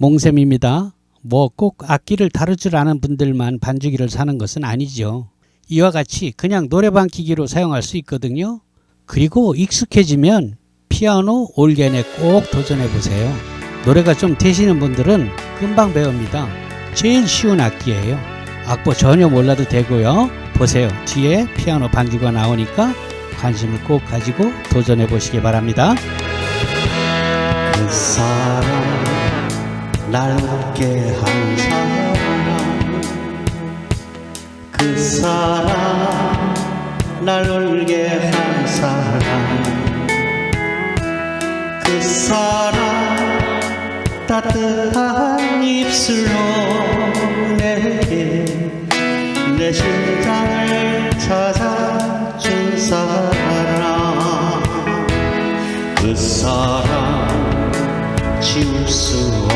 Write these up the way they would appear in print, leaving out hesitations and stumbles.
몽쌤입니다. 뭐 꼭 악기를 다룰 줄 아는 분들만 반주기를 사는 것은 아니죠. 이와 같이 그냥 노래방 기기로 사용할 수 있거든요. 그리고 익숙해지면 피아노, 올겐에 꼭 도전해 보세요. 노래가 좀 되시는 분들은 금방 배웁니다. 제일 쉬운 악기예요. 악보 전혀 몰라도 되고요. 보세요. 뒤에 피아노 반주가 나오니까 관심을 꼭 가지고 도전해 보시기 바랍니다. 그 사람 날 웃게 한 사람, 그 사람 날 울게 한 사람, 그 사람 따뜻한 입술로 내게 내 심장을 찾아준 사람, 그 사람 지울 수 없는데,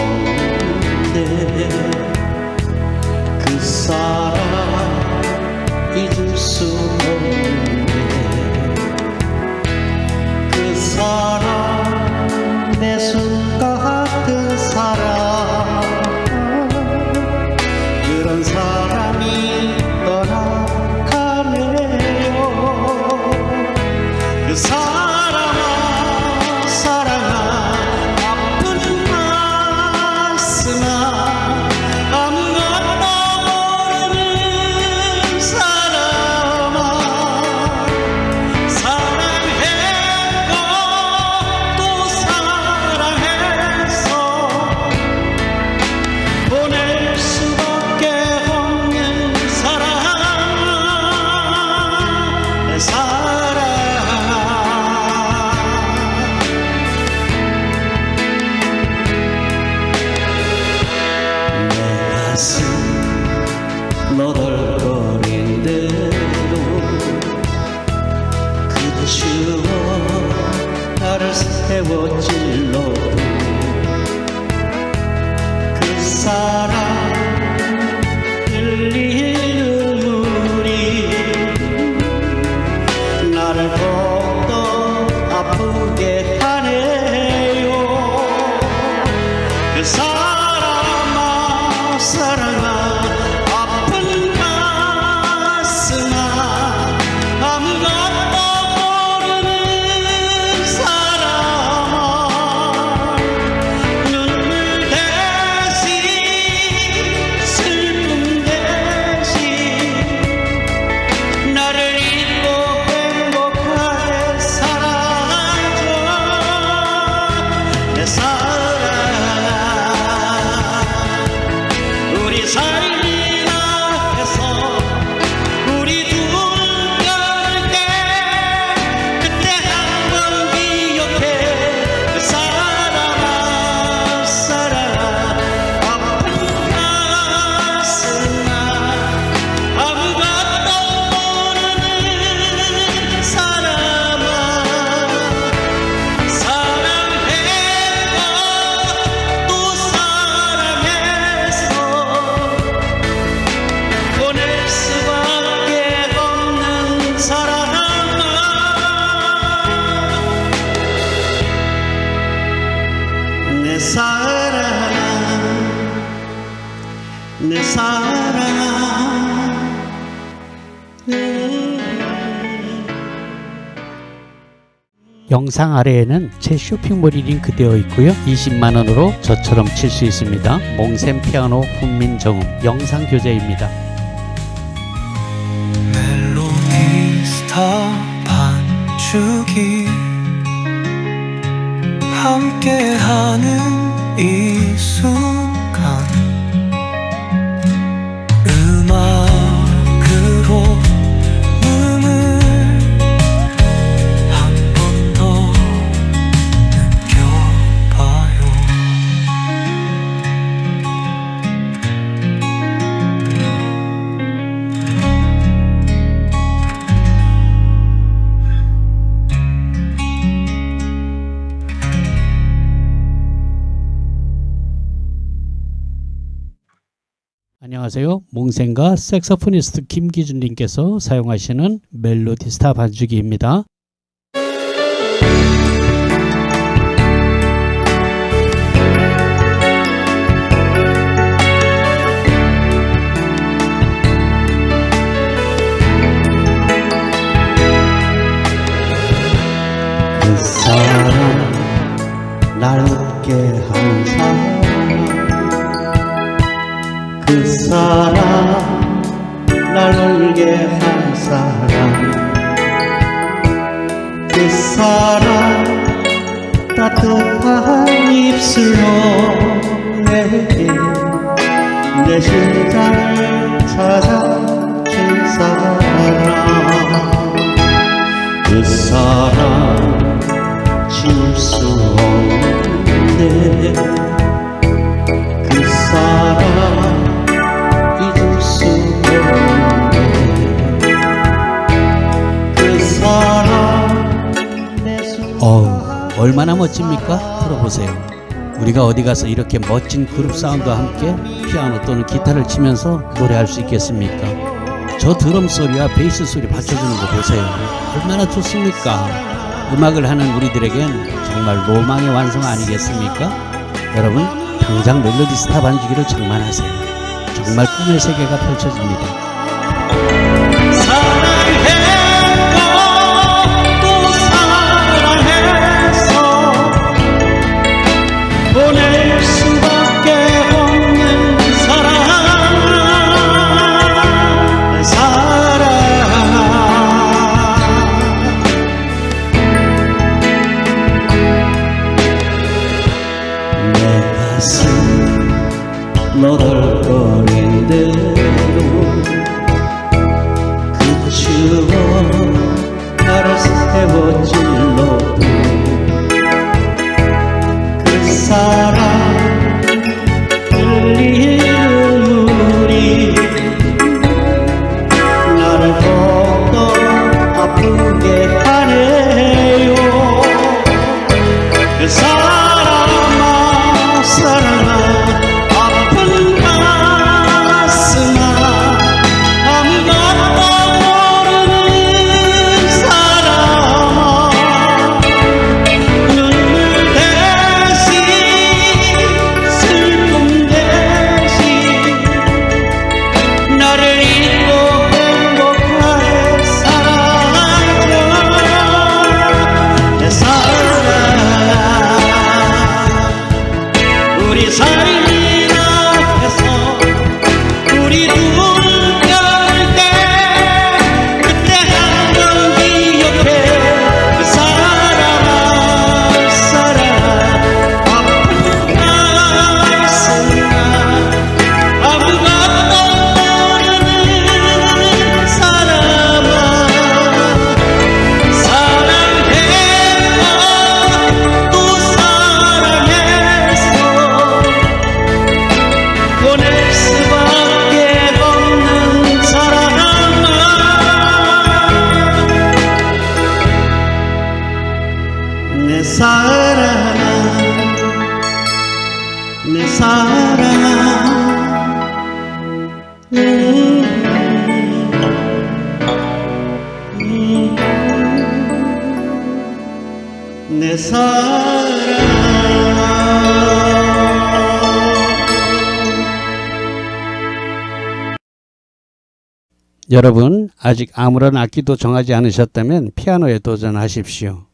그 사람 잊을 수 없는데, 그 사람 내 숨 같은 사람, 그런 사람이 떠나가네요. 그 사람아 사랑아 아픈 가슴아 아무것도 모르는 사람아, 사랑했고 또 사랑했어 보낼 수밖에 없는 사랑, 내 사랑. 내 가슴 너덜거린 대로 그 추억 나를 세워질러도, 그 사람 흘리는 눈물이 나를 더욱더 아프게 하네요. 그 사람아 사랑아 아픈 가슴아 아무것도 모르는 사람아, 눈물 대신 슬픔 대신 나를 잊고 행복하게 살아줘 내 사랑. 우리 살리라 해서 우리 둘 때 그때 한번 기억해. 그 사랑아 사랑아 아픈 가슴아 아무것도 모르는 사람아, 사랑했고 또 사랑했어 보낼 수밖에 없는 사랑아, 내 사랑, 내 사랑. 영상 아래에는 제 쇼핑몰이 링크되어 있고요. 20만원으로 저처럼 칠 수 있습니다. 몽쌤 피아노 훈민정음 영상 교재입니다. 멜로디스타 반주기 함께하는 이 순간 음악으로 눈을 한 번 더 느껴봐요. 안녕하세요. 몽쌤과 색소포니스트 김기준님께서 사용하시는 멜로디스타 반주기입니다. 사람 날 울게 한 사람 그 사람 따뜻한 입술로 내게 내 심장을 찾아준 사람 그 사람 지울 수 없네 그 사람 잊을 수 없네 그 사람 내 손 얼마나 멋집니까? 들어보세요. 우리가 어디 가서 이렇게 멋진 그룹 사운드와 함께 피아노 또는 기타를 치면서 노래할 수 있겠습니까? 저 드럼 소리와 베이스 소리 받쳐주는 거 보세요. 얼마나 좋습니까? 음악을 하는 우리들에겐 정말 로망의 완성 아니겠습니까? 여러분, 당장 멜로디 스타 반주기를 장만하세요. 정말 꿈의 세계가 펼쳐집니다. 사랑했고 또 사랑했어 보낼 수밖에 없는 사랑 내 가슴 너덜거린 대로 그 추억 나를 세워질러도 그 사람 흘리는 눈물이 나를 더욱더 아프게 하네요 그 사람아 사랑아 아픈 가슴아 아무것도 모르는 사람아 눈물 대신 슬픔 대신 나를 잊고 행복하게 살아줘 내 사랑 우리 삶이 앞에서 우리 눈을 때 그때 한번 기억해 그 사랑아 사랑아 아픈 가슴아 아무것도 모르는 사람아 사랑했고 또 사랑했어 보낼 수밖에 없는 사랑아 내 사랑 내 사랑 내 사랑 여러분, 아직 아무런 악기도 정하지 않으셨다면 피아노에 도전하십시오.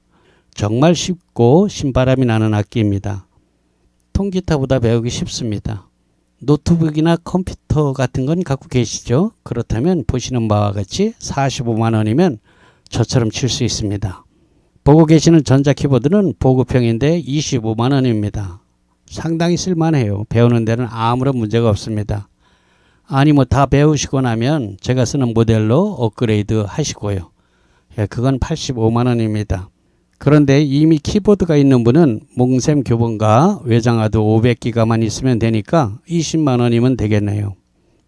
정말 쉽고 신바람이 나는 악기입니다. 통기타보다 배우기 쉽습니다. 노트북이나 컴퓨터 같은 건 갖고 계시죠? 그렇다면 보시는 바와 같이 45만 원이면 저처럼 칠 수 있습니다. 보고 계시는 전자키보드는 보급형인데 25만 원입니다. 상당히 쓸만해요. 배우는 데는 아무런 문제가 없습니다. 아니 뭐 다 배우시고 나면 제가 쓰는 모델로 업그레이드 하시고요. 예, 그건 85만 원입니다. 그런데 이미 키보드가 있는 분은 몽샘 교본과 외장하드 500기가만 있으면 되니까 20만 원이면 되겠네요.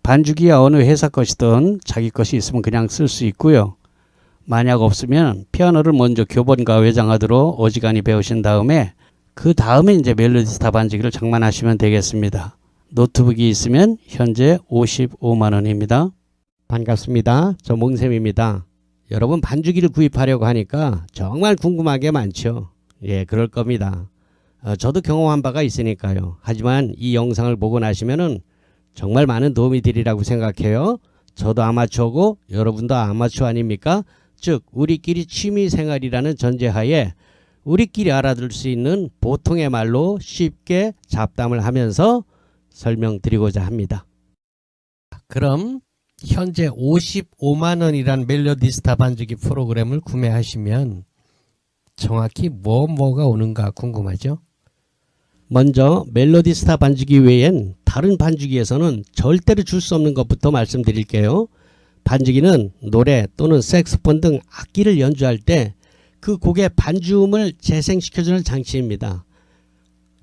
반주기야 어느 회사 것이든 자기 것이 있으면 그냥 쓸 수 있고요. 만약 없으면 피아노를 먼저 교본과 외장하드로 어지간히 배우신 다음에 그 다음에 이제 멜로디 스타 반주기를 장만하시면 되겠습니다. 노트북이 있으면 현재 55만 원입니다. 반갑습니다. 저 몽샘입니다. 여러분 반주기를 구입하려고 하니까 정말 궁금한 게 많죠. 예, 그럴 겁니다. 저도 경험한 바가 있으니까요. 하지만 이 영상을 보고 나시면은 정말 많은 도움이 되리라고 생각해요. 저도 아마추어고 여러분도 아마추어 아닙니까? 즉 우리끼리 취미생활이라는 전제하에 우리끼리 알아들 수 있는 보통의 말로 쉽게 잡담을 하면서 설명드리고자 합니다. 그럼 현재 55만 원이란 멜로디스타 반주기 프로그램을 구매하시면 정확히 뭐가 오는가 궁금하죠? 먼저 멜로디스타 반주기 외엔 다른 반주기에서는 절대로 줄 수 없는 것부터 말씀드릴게요. 반주기는 노래 또는 색소폰 등 악기를 연주할 때 그 곡의 반주음을 재생시켜주는 장치입니다.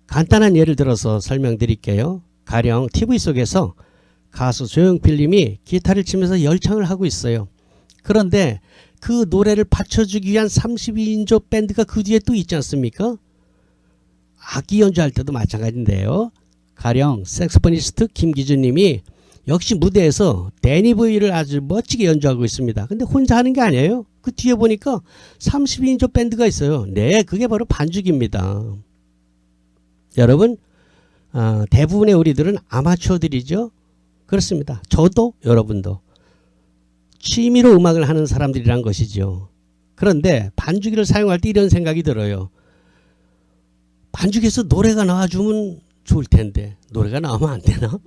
간단한 예를 들어서 설명드릴게요. 가령 TV 속에서 가수 조용필님이 기타를 치면서 열창을 하고 있어요. 그런데 그 노래를 받쳐주기 위한 32인조 밴드가 그 뒤에 또 있지 않습니까? 악기 연주할 때도 마찬가지인데요. 가령 색소포니스트 김기준님이 역시 무대에서 데니보이를 아주 멋지게 연주하고 있습니다. 근데 혼자 하는 게 아니에요. 그 뒤에 보니까 32인조 밴드가 있어요. 네, 그게 바로 반주기입니다. 여러분, 대부분의 우리들은 아마추어들이죠. 그렇습니다. 저도 여러분도 취미로 음악을 하는 사람들이란 것이죠. 그런데 반주기를 사용할 때 이런 생각이 들어요. 반주기에서 노래가 나와주면 좋을 텐데 노래가 나오면 안 되나?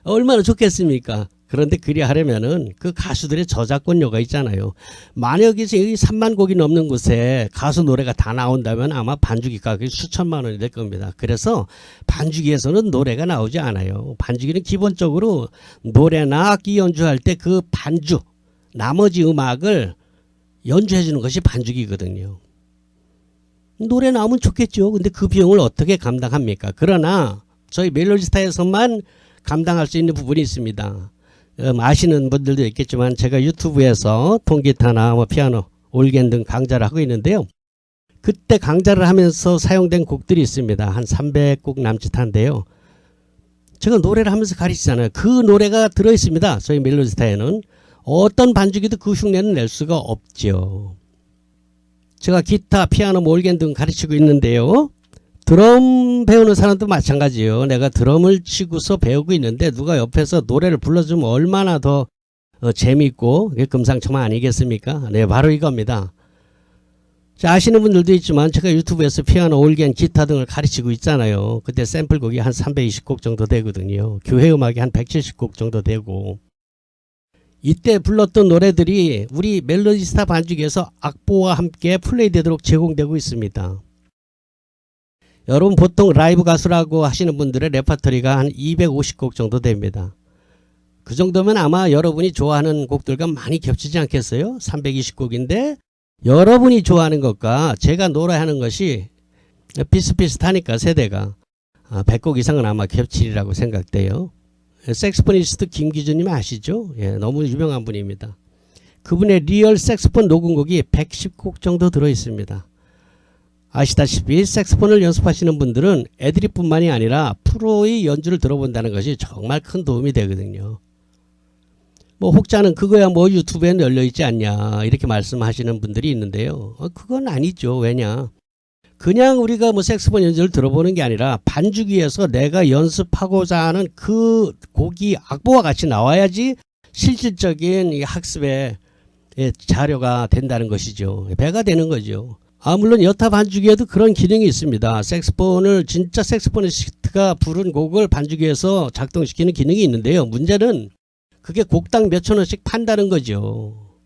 얼마나 좋겠습니까? 그런데 그리 하려면은 그 가수들의 저작권료가 있잖아요. 만약에 여기 3만 곡이 넘는 곳에 가수 노래가 다 나온다면 아마 반주기 가격이 수천만 원이 될 겁니다. 그래서 반주기에서는 노래가 나오지 않아요. 반주기는 기본적으로 노래나 악기 연주할 때 그 반주, 나머지 음악을 연주해 주는 것이 반주기거든요. 노래 나오면 좋겠죠. 근데 그 비용을 어떻게 감당합니까? 그러나 저희 멜로디스타에서만 감당할 수 있는 부분이 있습니다. 아시는 분들도 있겠지만 제가 유튜브에서 통기타나 피아노, 올겐 등 강좌를 하고 있는데요. 그때 강좌를 하면서 사용된 곡들이 있습니다. 한 300곡 남짓한데요. 제가 노래를 하면서 가르치잖아요. 그 노래가 들어있습니다. 저희 멜로디스타에는. 어떤 반주기도 그 흉내는 낼 수가 없죠. 제가 기타, 피아노, 올겐 등 가르치고 있는데요. 드럼 배우는 사람도 마찬가지예요. 내가 드럼을 치고서 배우고 있는데 누가 옆에서 노래를 불러주면 얼마나 더 재미있고 금상첨화 아니겠습니까? 네, 바로 이겁니다. 자, 아시는 분들도 있지만 제가 유튜브에서 피아노, 올겐, 기타 등을 가르치고 있잖아요. 그때 샘플곡이 한 320곡 정도 되거든요. 교회 음악이 한 170곡 정도 되고, 이때 불렀던 노래들이 우리 멜로디스타 반주기에서 악보와 함께 플레이되도록 제공되고 있습니다. 여러분 보통 라이브 가수라고 하시는 분들의 레퍼토리가 한 250곡 정도 됩니다. 그 정도면 아마 여러분이 좋아하는 곡들과 많이 겹치지 않겠어요? 320곡인데 여러분이 좋아하는 것과 제가 노래하는 것이 비슷비슷하니까 세대가 100곡 이상은 아마 겹치리라고 생각돼요. 색소포니스트 김기준님 아시죠? 예, 너무 유명한 분입니다. 그분의 리얼 색소폰 녹음곡이 110곡 정도 들어있습니다. 아시다시피 색소폰을 연습하시는 분들은 애드립뿐만이 아니라 프로의 연주를 들어본다는 것이 정말 큰 도움이 되거든요. 뭐 혹자는 그거야 뭐 유튜브에 열려있지 않냐 이렇게 말씀하시는 분들이 있는데요. 그건 아니죠. 왜냐? 그냥 우리가 뭐 색소폰 연주를 들어보는 게 아니라 반주기에서 내가 연습하고자 하는 그 곡이 악보와 같이 나와야지 실질적인 이 학습의 자료가 된다는 것이죠. 배가 되는 거죠. 물론 여타 반주기에도 그런 기능이 있습니다. 색소폰을 진짜 색소포니스트가 부른 곡을 반주기에서 작동시키는 기능이 있는데요. 문제는 그게 곡당 몇천 원씩 판다는 거죠.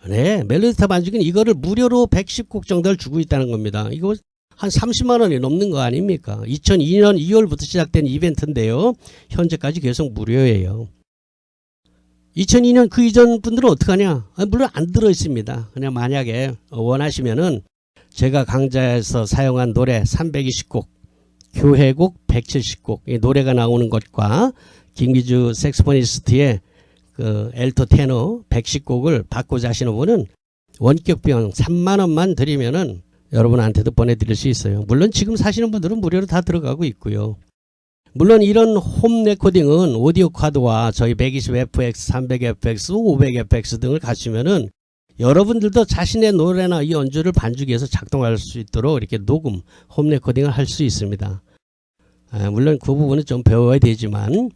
네, 멜로디스타 반주기는 이거를 무료로 110곡 정도를 주고 있다는 겁니다. 이거 한 30만 원이 넘는 거 아닙니까? 2002년 2월부터 시작된 이벤트인데요. 현재까지 계속 무료예요. 2002년 그 이전 분들은 어떡하냐? 물론 안 들어있습니다. 그냥 만약에 원하시면은 제가 강좌에서 사용한 노래 320곡, 교회곡 170곡, 이 노래가 나오는 것과 김기주 색소포니스트의 그 엘토 테너 110곡을 받고자 하시는 분은 원격 비용 3만 원만 드리면은 여러분한테도 보내드릴 수 있어요. 물론 지금 사시는 분들은 무료로 다 들어가고 있고요. 물론 이런 홈 레코딩은 오디오 카드와 저희 120fx, 300fx, 500fx 등을 갖추면은 여러분들도 자신의 노래나 이 연주를 반주기에서 작동할 수 있도록 이렇게 녹음, 홈 레코딩을 할 수 있습니다. 물론 그 부분은 좀 배워야 되지만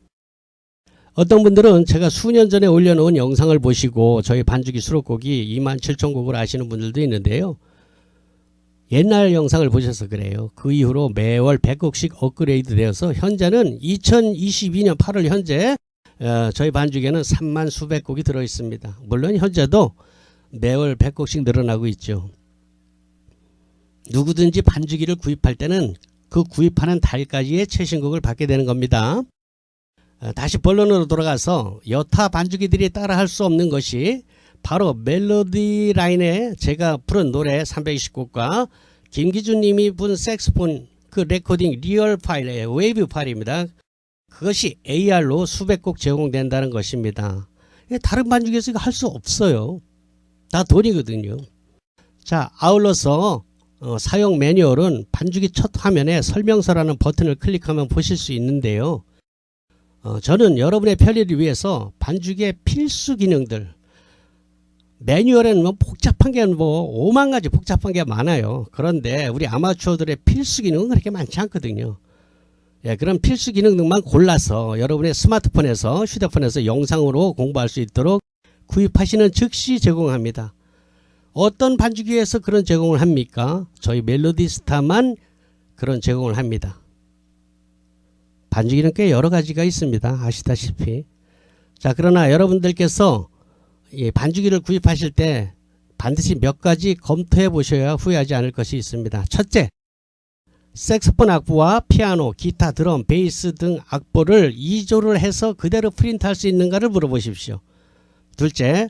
어떤 분들은 제가 수년 전에 올려놓은 영상을 보시고 저희 반주기 수록곡이 27,000곡을 아시는 분들도 있는데요. 옛날 영상을 보셔서 그래요. 그 이후로 매월 100곡씩 업그레이드 되어서 현재는 2022년 8월 현재 저희 반죽에는 3만 수백 곡이 들어 있습니다. 물론 현재도 매월 100곡씩 늘어나고 있죠. 누구든지 반죽기를 구입할 때는 그 구입하는 달까지의 최신곡을 받게 되는 겁니다. 다시 본론으로 돌아가서 여타 반죽기들이 따라할 수 없는 것이 바로 멜로디 라인에 제가 부른 노래 320곡과 김기준 님이 분 색스폰 그 레코딩 리얼 파일의 웨이브 파일입니다. 그것이 AR로 수백 곡 제공된다는 것입니다. 다른 반죽에서 이거 할 수 없어요. 다 돈이거든요. 자, 아울러서 사용 매뉴얼은 반죽기 첫 화면에 설명서라는 버튼을 클릭하면 보실 수 있는데요. 저는 여러분의 편리를 위해서 반죽의 필수 기능들, 매뉴얼에는 뭐 복잡한 게 뭐 5만 가지 복잡한 게 많아요. 그런데 우리 아마추어들의 필수 기능은 그렇게 많지 않거든요. 예, 그런 필수 기능들만 골라서 여러분의 스마트폰에서 휴대폰에서 영상으로 공부할 수 있도록 구입하시는 즉시 제공합니다. 어떤 반죽기에서 그런 제공을 합니까? 저희 멜로디스타만 그런 제공을 합니다. 반죽기는 꽤 여러 가지가 있습니다. 아시다시피. 자, 그러나 여러분들께서 이 반죽기를 구입하실 때 반드시 몇 가지 검토해 보셔야 후회하지 않을 것이 있습니다. 첫째, 색소폰 악보와 피아노, 기타, 드럼, 베이스 등 악보를 2조를 해서 그대로 프린트할 수 있는가를 물어보십시오. 둘째,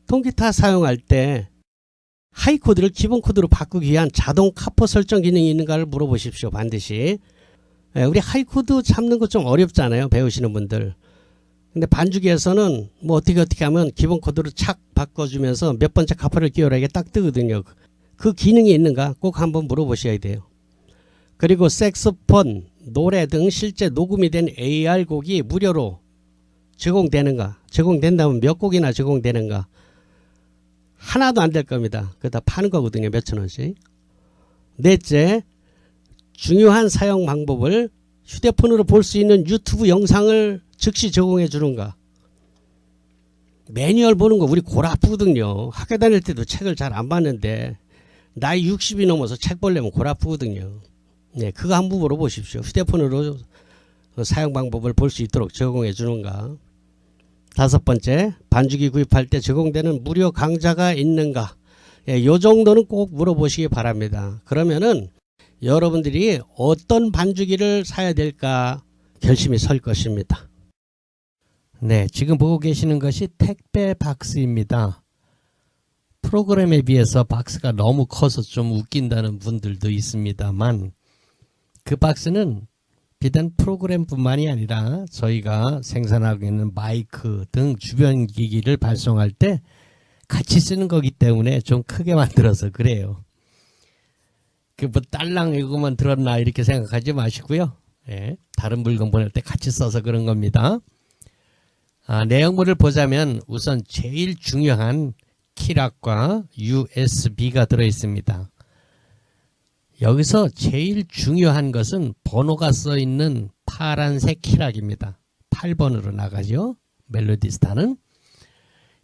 통기타 사용할 때 하이 코드를 기본 코드로 바꾸기 위한 자동 카포 설정 기능이 있는가를 물어보십시오. 반드시. 우리 하이 코드 잡는 거 좀 어렵잖아요. 배우시는 분들. 근데 반죽기에서는 뭐 어떻게 하면 기본 코드로 착 바꿔주면서 몇 번째 카포를 끼워라 이게 딱 뜨거든요. 그 기능이 있는가 꼭 한번 물어보셔야 돼요. 그리고 색소폰, 노래 등 실제 녹음이 된 AR 곡이 무료로 제공되는가, 제공된다면 몇 곡이나 제공되는가. 하나도 안 될 겁니다. 그거 다 파는 거거든요. 몇천 원씩. 넷째, 중요한 사용 방법을 휴대폰으로 볼 수 있는 유튜브 영상을 즉시 제공해 주는가. 매뉴얼 보는 거 우리 골 아프거든요. 학교 다닐 때도 책을 잘 안 봤는데 나이 60이 넘어서 책 보려면 골 아프거든요. 네, 그거 한번 물어보십시오. 휴대폰으로 사용 방법을 볼 수 있도록 제공해 주는가. 다섯 번째, 반죽기 구입할 때 제공되는 무료 강좌가 있는가. 예, 요 정도는 꼭 물어보시기 바랍니다. 그러면은 여러분들이 어떤 반죽기를 사야 될까 결심이 설 것입니다. 네, 지금 보고 계시는 것이 택배 박스입니다. 프로그램에 비해서 박스가 너무 커서 좀 웃긴다는 분들도 있습니다만 그 박스는 비단 프로그램뿐만이 아니라 저희가 생산하고 있는 마이크 등 주변 기기를 발송할 때 같이 쓰는 거기 때문에 좀 크게 만들어서 그래요. 그 뭐 딸랑 이거만 들었나 이렇게 생각하지 마시고요. 예, 다른 물건 보낼 때 같이 써서 그런 겁니다. 내용물을 보자면 우선 제일 중요한 키락과 USB가 들어있습니다. 여기서 제일 중요한 것은 번호가 써있는 파란색 키락입니다. 8번으로 나가죠. 멜로디스타는.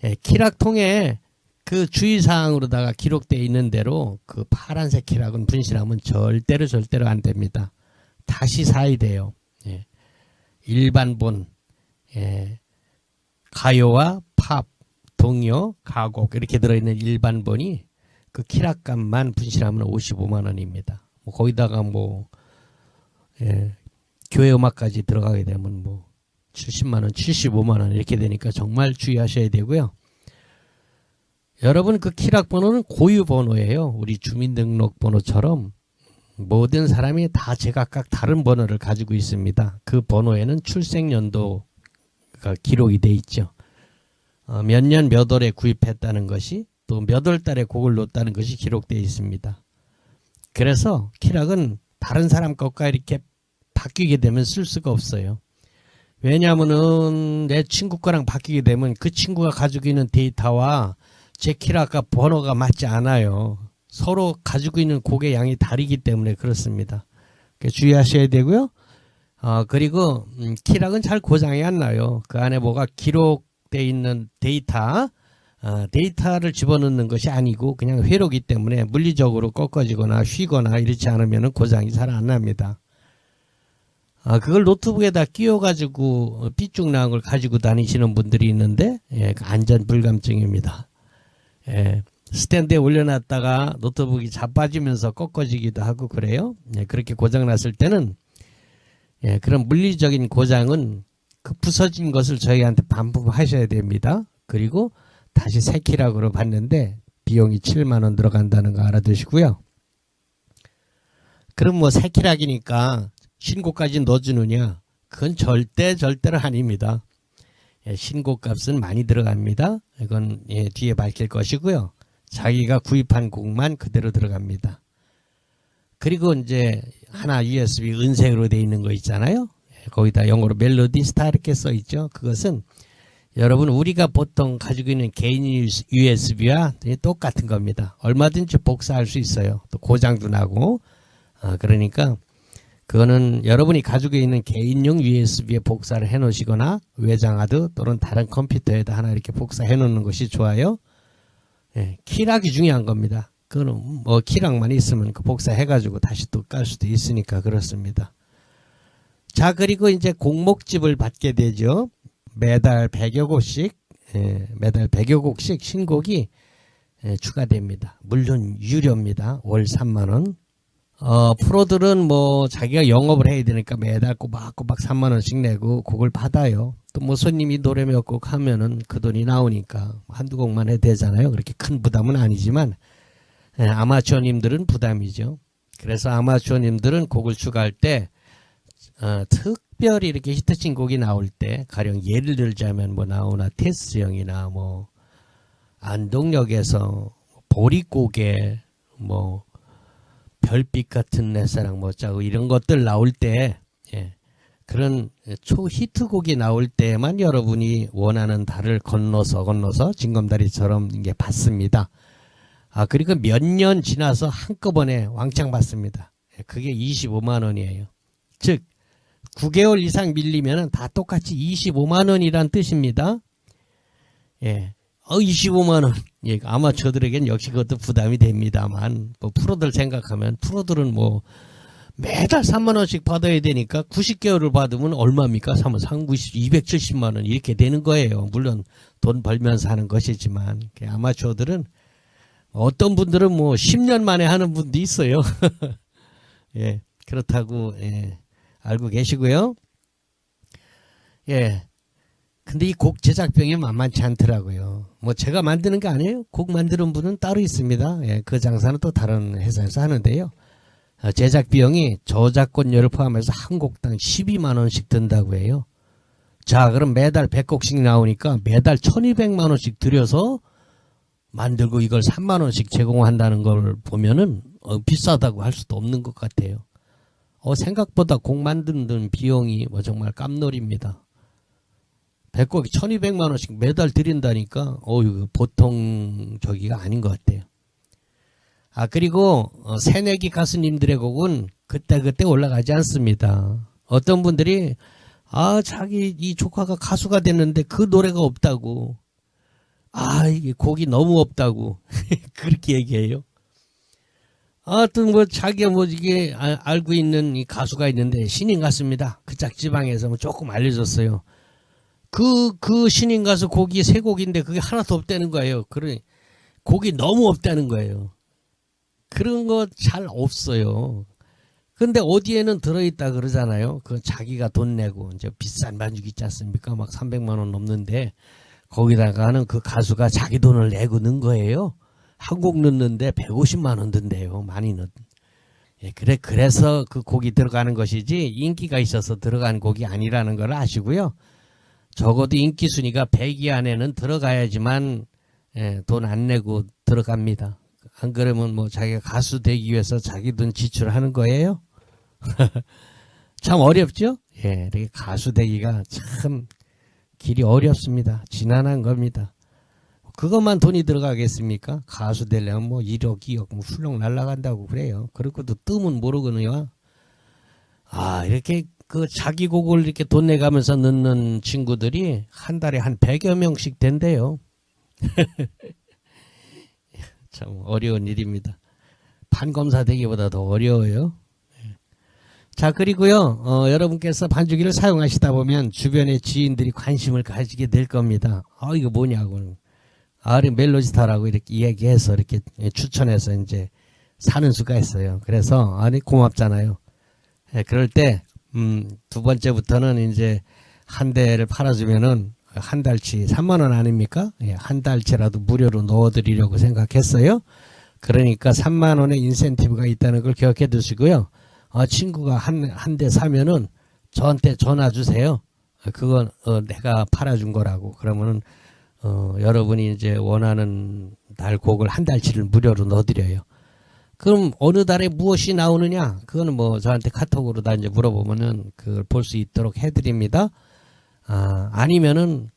예, 키락통에 그 주의사항으로다가 기록되어 있는 대로 그 파란색 키락은 분실하면 절대로 안 됩니다. 다시 사야 돼요. 예. 일반본, 예. 가요와 팝, 동요, 가곡 이렇게 들어있는 일반본이 그 키락값만 분실하면 55만 원입니다. 뭐 거기다가 뭐 예, 교회 음악까지 들어가게 되면 뭐 70만 원, 75만 원 이렇게 되니까 정말 주의하셔야 되고요. 여러분 그 키락 번호는 고유 번호예요. 우리 주민등록번호처럼 모든 사람이 다 제각각 다른 번호를 가지고 있습니다. 그 번호에는 출생연도가 기록이 돼 있죠. 몇 년 몇 월에 구입했다는 것이 또 몇 월 달에 곡을 놓았다는 것이 기록되어 있습니다. 그래서 키락은 다른 사람 것과 이렇게 바뀌게 되면 쓸 수가 없어요. 왜냐하면은 내 친구 거랑 바뀌게 되면 그 친구가 가지고 있는 데이터와 제 키락과 번호가 맞지 않아요. 서로 가지고 있는 곡의 양이 다르기 때문에 그렇습니다. 주의하셔야 되고요. 그리고 키락은 잘 고장이 안 나요. 그 안에 뭐가 기록되어 있는 데이터를 집어넣는 것이 아니고 그냥 회로기 때문에 물리적으로 꺾어지거나 휘거나 이렇지 않으면 고장이 잘 안 납니다. 그걸 노트북에다 끼워가지고 삐쭉 나온 걸 가지고 다니시는 분들이 있는데, 예, 안전 불감증입니다. 예, 스탠드에 올려놨다가 노트북이 자빠지면서 꺾어지기도 하고 그래요. 예, 그렇게 고장났을 때는, 예, 그런 물리적인 고장은 그 부서진 것을 저희한테 반품하셔야 됩니다. 그리고 다시 새 키락으로 받는데 비용이 7만 원 들어간다는 거 알아두시고요. 그럼 뭐 새 키락이니까 신고까지 넣어주느냐? 그건 절대로 아닙니다. 예, 신고값은 많이 들어갑니다. 이건 예, 뒤에 밝힐 것이고요. 자기가 구입한 곡만 그대로 들어갑니다. 그리고 이제 하나 USB 은색으로 되어 있는 거 있잖아요. 예, 거기다 영어로 멜로디 스타 이렇게 써 있죠. 그것은 여러분 우리가 보통 가지고 있는 개인 USB와 똑같은 겁니다. 얼마든지 복사할 수 있어요. 또 고장도 나고. 그러니까 그거는 여러분이 가지고 있는 개인용 USB에 복사를 해 놓으시거나 외장하드 또는 다른 컴퓨터에다 하나 이렇게 복사해 놓는 것이 좋아요. 예, 키락이 중요한 겁니다. 그거는 뭐 키락만 있으면 그 복사해 가지고 다시 또 깔 수도 있으니까 그렇습니다. 자, 그리고 이제 곡목집을 받게 되죠. 매달 100여 곡씩, 예, 매달 100여 곡씩 신곡이 예, 추가됩니다. 물론 유료입니다. 월 3만 원. 프로들은 뭐 자기가 영업을 해야 되니까 매달 꼬박꼬박 3만 원씩 내고 곡을 받아요. 또 뭐 손님이 노래 몇 곡 하면은 그 돈이 나오니까 한두 곡만 해도 되잖아요. 그렇게 큰 부담은 아니지만 예, 아마추어님들은 부담이죠. 그래서 아마추어님들은 곡을 추가할 때 특별히 이렇게 히트친 곡이 나올 때 가령 예를 들자면 뭐 나오나 테스 형이나 뭐 안동역에서 보릿고개 뭐 별빛 같은 내 사랑 뭐 짜고 이런 것들 나올 때 예, 그런 초히트곡이 나올 때만 여러분이 원하는 달을 건너서 징검다리처럼 이게 받습니다. 그리고 몇 년 지나서 한꺼번에 왕창 받습니다. 그게 25만 원이에요. 즉 9개월 이상 밀리면 다 똑같이 25만 원이란 뜻입니다. 예. 25만 원. 예, 아마추어들에겐 역시 그것도 부담이 됩니다만, 뭐 프로들 생각하면, 프로들은 뭐 매달 3만 원씩 받아야 되니까 90개월을 받으면 얼마입니까? 390, 270만 원 이렇게 되는 거예요. 물론 돈 벌면서 하는 것이지만, 아마추어들은 어떤 분들은 뭐 10년 만에 하는 분도 있어요. 예, 그렇다고, 예, 알고 계시고요. 예. 근데 이 곡 제작비용이 만만치 않더라고요. 뭐 제가 만드는 게 아니에요. 곡 만드는 분은 따로 있습니다. 예, 그 장사는 또 다른 회사에서 하는데요. 제작비용이 저작권료를 포함해서 한 곡당 12만 원씩 든다고 해요. 자, 그럼 매달 100곡씩 나오니까 매달 1200만 원씩 들여서 만들고 이걸 3만 원씩 제공한다는 걸 보면은 비싸다고 할 수도 없는 것 같아요. 생각보다 곡 만드는 비용이 뭐 정말 깜놀입니다. 100곡이 1200만 원씩 매달 드린다니까 이거 보통 저기가 아닌 것 같아요. 그리고 새내기 가수님들의 곡은 그때 올라가지 않습니다. 어떤 분들이 자기 이 조카가 가수가 됐는데 그 노래가 없다고, 이게 곡이 너무 없다고 그렇게 얘기해요. 하여튼 뭐 자기가 뭐 이게 알고 있는 이 가수가 있는데 신인 가수입니다. 그 짝지방에서 뭐 조금 알려줬어요. 그 신인 가수 곡이 3곡인데 그게 하나도 없다는 거예요. 그러니 곡이 너무 없다는 거예요. 그런 거 잘 없어요. 근데 어디에는 들어있다 그러잖아요. 그 자기가 돈 내고 이제 비싼 반죽 있지 않습니까? 막 300만 원 넘는데 거기다가는 그 가수가 자기 돈을 내고 넣은 거예요. 한 곡 넣는데 150만 원 든대요. 많이 넣. 예, 그래서 그 곡이 들어가는 것이지 인기가 있어서 들어간 곡이 아니라는 걸 아시고요. 적어도 인기 순위가 100위 안에는 들어가야지만 돈 안 내고 들어갑니다. 안 그러면 뭐 자기가 가수 되기 위해서 자기 돈 지출하는 거예요. 참 어렵죠? 예, 이렇게 가수 되기가 참 길이 어렵습니다. 지난한 겁니다. 그것만 돈이 들어가겠습니까? 가수 되려면 뭐 1억, 2억 뭐 훌렁 날아간다고 그래요. 그렇고도 뜸은 모르거든요. 이렇게 그 자기 곡을 이렇게 돈 내가면서 넣는 친구들이 한 달에 한 100여 명씩 된대요. 참 어려운 일입니다. 판검사 되기보다 더 어려워요. 자, 그리고요, 여러분께서 반주기를 사용하시다 보면 주변의 지인들이 관심을 가지게 될 겁니다. 이거 뭐냐고. 멜로디스타라고 이렇게 얘기해서 이렇게 추천해서 이제 사는 수가 있어요. 그래서, 고맙잖아요. 예, 그럴 때, 두 번째부터는 이제 한 대를 팔아주면은 한 달치 3만원 아닙니까? 예, 한 달치라도 무료로 넣어드리려고 생각했어요. 그러니까 3만원의 인센티브가 있다는 걸 기억해 두시고요. 친구가 한 대 사면은 저한테 전화 주세요. 그건 내가 팔아준 거라고. 그러면은 여러분이 이제 원하는 날 곡을 한 달치를 무료로 넣어드려요. 그럼 어느 달에 무엇이 나오느냐? 그거는 뭐 저한테 카톡으로 다 이제 물어보면은 그걸 볼 수 있도록 해드립니다. 아니면은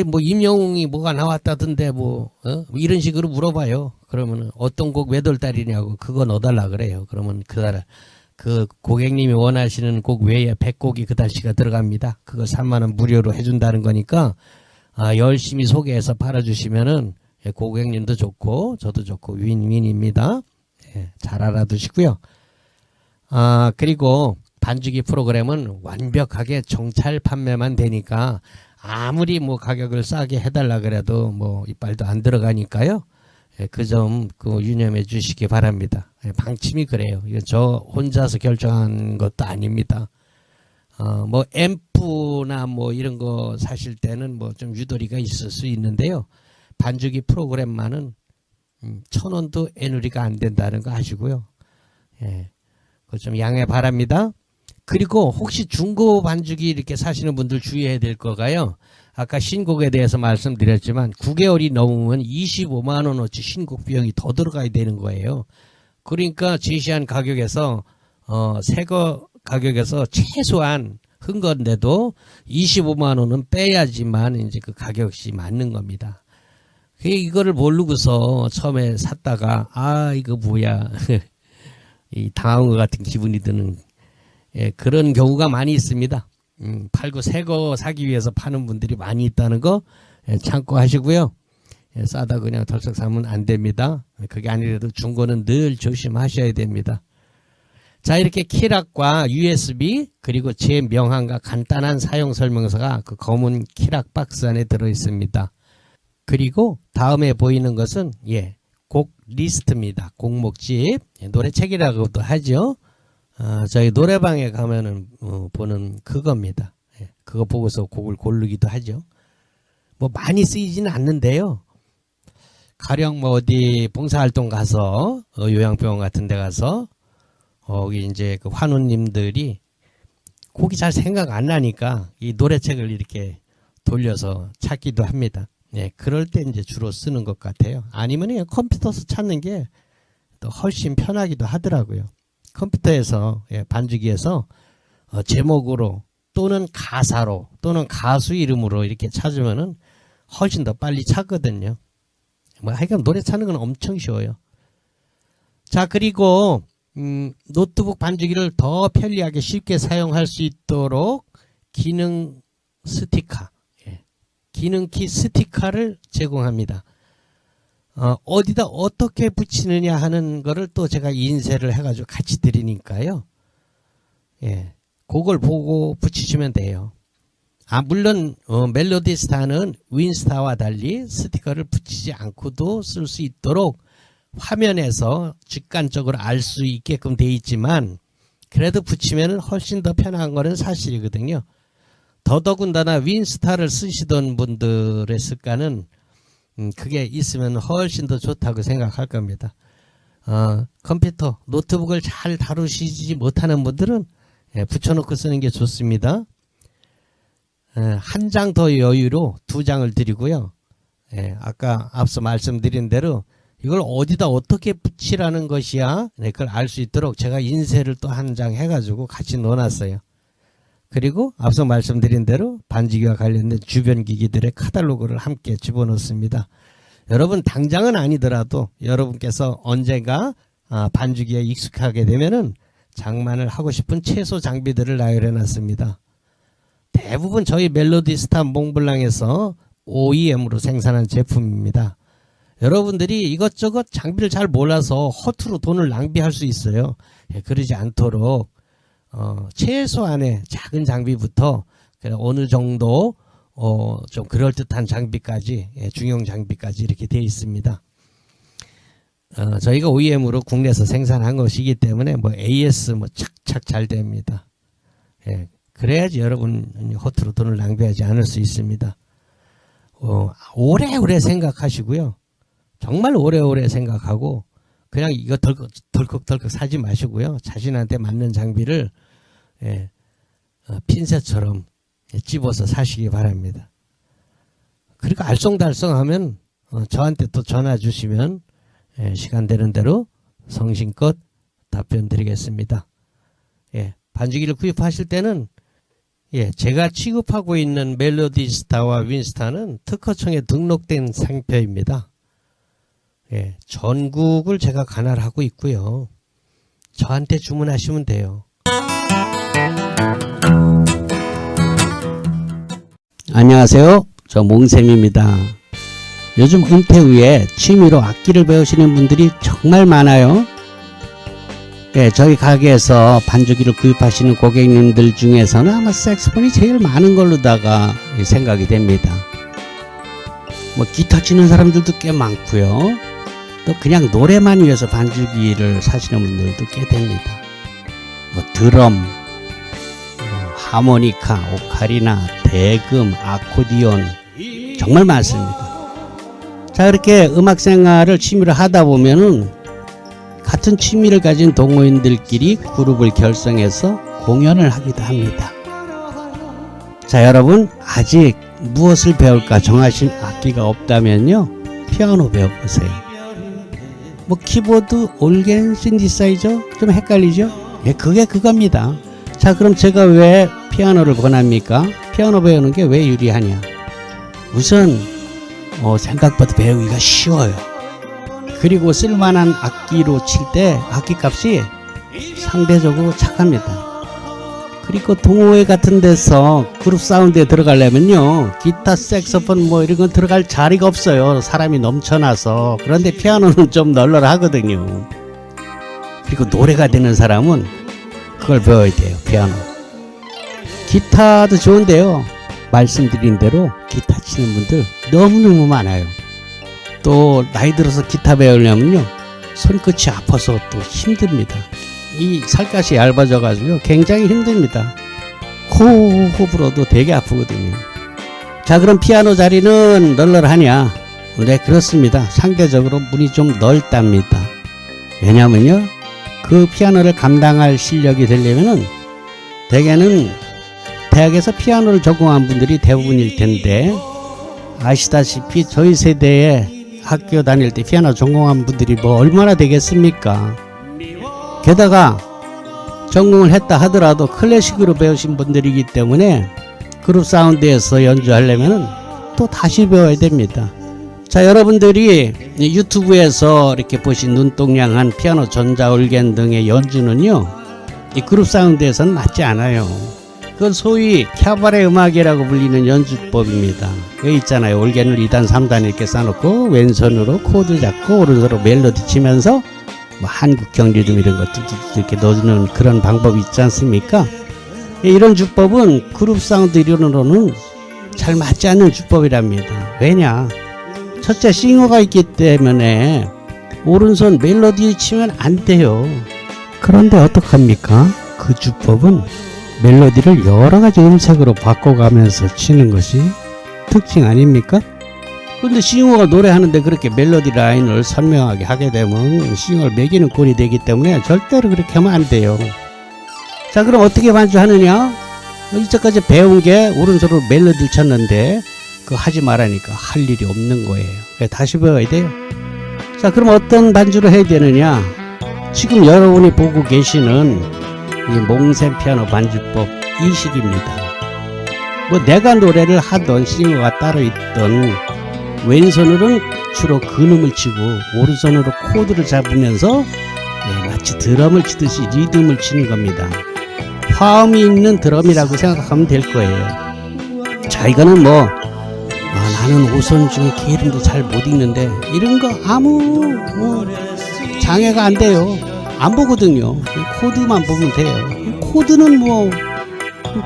뭐 임영웅이 뭐가 나왔다던데 뭐 이런 식으로 물어봐요. 그러면은 어떤 곡 몇 월 달이냐고 그거 넣어달라 그래요. 그러면 그달 그 고객님이 원하시는 곡 외에 100곡이 그 달치가 들어갑니다. 그거 3만원 무료로 해준다는 거니까 열심히 소개해서 팔아주시면은 고객님도 좋고 저도 좋고 윈윈입니다. 예, 잘 알아두시고요. 그리고 반주기 프로그램은 완벽하게 정찰 판매만 되니까 아무리 뭐 가격을 싸게 해달라 그래도 뭐 이빨도 안 들어가니까요. 예, 그 점 유념해 주시기 바랍니다. 예, 방침이 그래요. 이거 저 혼자서 결정한 것도 아닙니다. 뭐 앰프나 뭐 이런 거 사실 때는 뭐 좀 유도리가 있을 수 있는데요. 반주기 프로그램만은 1,000원도 애누리가 안 된다는 거 아시고요. 예, 그거 좀 양해 바랍니다. 그리고 혹시 중고 반주기 이렇게 사시는 분들 주의해야 될 거가요. 아까 신곡에 대해서 말씀드렸지만 9개월이 넘으면 25만 원어치 신곡 비용이 더 들어가야 되는 거예요. 그러니까 제시한 가격에서 새거 가격에서 최소한 한 건데도 25만 원은 빼야지만 이제 그 가격이 맞는 겁니다. 이거를 모르고서 처음에 샀다가 이거 뭐야 이 당한 것 같은 기분이 드는 그런 경우가 많이 있습니다. 팔고 새거 사기 위해서 파는 분들이 많이 있다는 거 참고하시고요. 싸다 그냥 덜썩 사면 안 됩니다. 그게 아니라도 중고는 늘 조심하셔야 됩니다. 자, 이렇게 키락과 USB 그리고 제 명함과 간단한 사용 설명서가 그 검은 키락 박스 안에 들어 있습니다. 그리고 다음에 보이는 것은 곡 리스트입니다. 곡목집 노래책이라고도 하죠. 저희 노래방에 가면은 보는 그겁니다. 그거 보고서 곡을 고르기도 하죠. 뭐 많이 쓰이지는 않는데요. 가령 뭐 어디 봉사활동 가서 요양병원 같은 데 가서 거기 이제 그 환우님들이 곡이 잘 생각 안 나니까 이 노래책을 이렇게 돌려서 찾기도 합니다. 그럴 때 이제 주로 쓰는 것 같아요. 아니면 그냥 컴퓨터에서 찾는 게 또 훨씬 편하기도 하더라고요. 컴퓨터에서 반주기에서 제목으로 또는 가사로 또는 가수 이름으로 이렇게 찾으면은 훨씬 더 빨리 찾거든요. 뭐 하여간 노래 찾는 건 엄청 쉬워요. 자, 그리고 노트북 반주기를 더 편리하게 쉽게 사용할 수 있도록 기능 스티커, 기능키 스티커를 제공합니다. 어디다 어떻게 붙이느냐 하는 거를 또 제가 인쇄를 해가지고 같이 드리니까요. 그걸 보고 붙이시면 돼요. 물론 멜로디스타는 윈스타와 달리 스티커를 붙이지 않고도 쓸 수 있도록 화면에서 직관적으로 알 수 있게끔 돼 있지만 그래도 붙이면 훨씬 더 편한 거는 사실이거든요. 더더군다나 윈스타를 쓰시던 분들의 습관은 그게 있으면 훨씬 더 좋다고 생각할 겁니다. 컴퓨터, 노트북을 잘 다루시지 못하는 분들은 붙여놓고 쓰는 게 좋습니다. 한 장 더 여유로 2장을 드리고요. 아까 앞서 말씀드린 대로 이걸 어디다 어떻게 붙이라는 것이야 그걸 알 수 있도록 제가 인쇄를 또 한 장 해가지고 같이 넣어놨어요. 그리고 앞서 말씀드린 대로 반주기와 관련된 주변 기기들의 카탈로그를 함께 집어넣습니다. 여러분 당장은 아니더라도 여러분께서 언젠가 반주기에 익숙하게 되면은 장만을 하고 싶은 최소 장비들을 나열해놨습니다. 대부분 저희 멜로디스타 몽블랑에서 OEM으로 생산한 제품입니다. 여러분들이 이것저것 장비를 잘 몰라서 허투루 돈을 낭비할 수 있어요. 그러지 않도록 최소한의 작은 장비부터 어느 정도 좀 그럴듯한 장비까지, 중형 장비까지 이렇게 되어 있습니다. 저희가 OEM으로 국내에서 생산한 것이기 때문에 뭐 AS 뭐 착착 잘 됩니다. 예, 그래야지 여러분 허투루 돈을 낭비하지 않을 수 있습니다. 오래오래 생각하시고요. 정말 오래오래 생각하고 그냥 이거 덜컥덜컥 사지 마시고요. 자신한테 맞는 장비를 핀셋처럼 집어서 사시기 바랍니다. 그리고 알쏭달쏭하면 저한테 또 전화 주시면 시간 되는 대로 성심껏 답변 드리겠습니다. 반죽기를 구입하실 때는 제가 취급하고 있는 멜로디스타와 윈스타는 특허청에 등록된 상표입니다. 전국을 제가 관할하고 있고요. 저한테 주문하시면 돼요. 안녕하세요. 저 몽쌤입니다. 요즘 은퇴 후에 취미로 악기를 배우시는 분들이 정말 많아요. 저희 가게에서 반주기를 구입하시는 고객님들 중에서는 아마 색소폰이 제일 많은 걸로다가 생각이 됩니다. 뭐 기타 치는 사람들도 꽤 많고요. 또 그냥 노래만 위해서 반주기를 사시는 분들도 꽤 됩니다. 뭐 드럼, 하모니카, 오카리나, 대금, 아코디온 정말 많습니다. 자, 그렇게 음악 생활을 취미로 하다 보면은 같은 취미를 가진 동호인들끼리 그룹을 결성해서 공연을 하기도 합니다. 자, 여러분 아직 무엇을 배울까 정하신 악기가 없다면요, 피아노 배워보세요. 뭐 키보드, 올겐, 신디사이저 좀 헷갈리죠? 그게 그겁니다. 자, 그럼 제가 왜 피아노를 권합니까? 피아노 배우는 게 왜 유리하냐? 우선 생각보다 배우기가 쉬워요. 그리고 쓸만한 악기로 칠 때 악기값이 상대적으로 착합니다. 그리고 동호회 같은 데서 그룹 사운드에 들어가려면요, 기타, 색소폰 뭐 이런 건 들어갈 자리가 없어요. 사람이 넘쳐나서. 그런데 피아노는 좀 널널하거든요. 그리고 노래가 되는 사람은 그걸 배워야 돼요. 피아노. 기타도 좋은데요, 말씀드린 대로 기타 치는 분들 너무너무 많아요. 또 나이 들어서 기타 배우려면요, 손끝이 아파서 또 힘듭니다. 이 살갗이 얇아져 가지고 굉장히 힘듭니다. 호흡 불어도 되게 아프거든요. 자, 그럼 피아노 자리는 널널하냐? 네, 그렇습니다. 상대적으로 문이 좀 넓답니다. 왜냐면요, 그 피아노를 감당할 실력이 되려면은 대개는 대학에서 피아노를 전공한 분들이 대부분일 텐데, 아시다시피 저희 세대에 학교 다닐 때 피아노 전공한 분들이 뭐 얼마나 되겠습니까? 게다가 전공을 했다 하더라도 클래식으로 배우신 분들이기 때문에 그룹 사운드에서 연주하려면 또 다시 배워야 됩니다. 자, 여러분들이 유튜브에서 이렇게 보신 눈동냥한 피아노, 전자, 올겐 등의 연주는요, 이 그룹 사운드에서는 맞지 않아요. 그건 소위 캬바레 음악이라고 불리는 연주법입니다. 여기 있잖아요. 올겐을 2단, 3단 이렇게 쌓아놓고 왼손으로 코드 잡고 오른손으로 멜로디 치면서 뭐 한국형 리듬 이런 것도 이렇게 넣어주는 그런 방법이 있지 않습니까? 이런 주법은 그룹 사운드 이론으로는 잘 맞지 않는 주법이랍니다. 왜냐? 첫째, 싱어가 있기 때문에 오른손 멜로디 치면 안 돼요. 그런데 어떡합니까? 그 주법은 멜로디를 여러 가지 음색으로 바꿔가면서 치는 것이 특징 아닙니까? 근데 싱어가 노래하는데 그렇게 멜로디 라인을 선명하게 하게 되면 싱어를 매기는 꼴이 되기 때문에 절대로 그렇게 하면 안 돼요. 자, 그럼 어떻게 반주하느냐? 이때까지 배운 게 오른손으로 멜로디를 쳤는데 그거 하지 말라니까 할 일이 없는 거예요. 다시 배워야 돼요. 자, 그럼 어떤 반주를 해야 되느냐? 지금 여러분이 보고 계시는 이 몽셈 피아노 반주법 이 식입니다. 뭐 내가 노래를 하던 싱어가 따로 있던 왼손으로는 주로 근음을 치고 오른손으로 코드를 잡으면서 마치 드럼을 치듯이 리듬을 치는 겁니다. 화음이 있는 드럼이라고 생각하면 될 거예요. 자, 이거는 뭐 나는 오선 중에 개 이름도 잘 못 읽는데 이런 거 아무 장애가 안 돼요. 안 보거든요. 코드만 보면 돼요. 코드는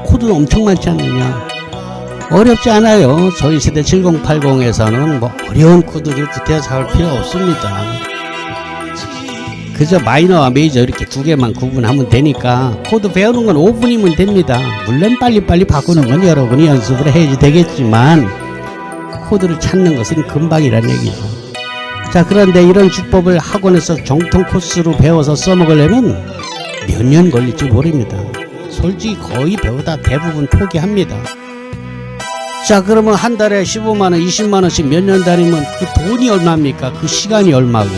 코드는 엄청 많지 않느냐. 어렵지 않아요. 저희 세대 7080에서는 어려운 코드들 구태여 잡을 필요 없습니다. 그저 마이너와 메이저 이렇게 두 개만 구분하면 되니까 코드 배우는 건 5분이면 됩니다. 물론 빨리빨리 바꾸는 건 여러분이 연습을 해야지 되겠지만 코드를 찾는 것은 금방이란 얘기죠. 자, 그런데 이런 주법을 학원에서 정통 코스로 배워서 써먹으려면 몇 년 걸릴지 모릅니다. 솔직히 거의 배우다 대부분 포기합니다. 자, 그러면 한 달에 15만원 20만원씩 몇 년 다니면 그 돈이 얼마입니까? 그 시간이 얼마고.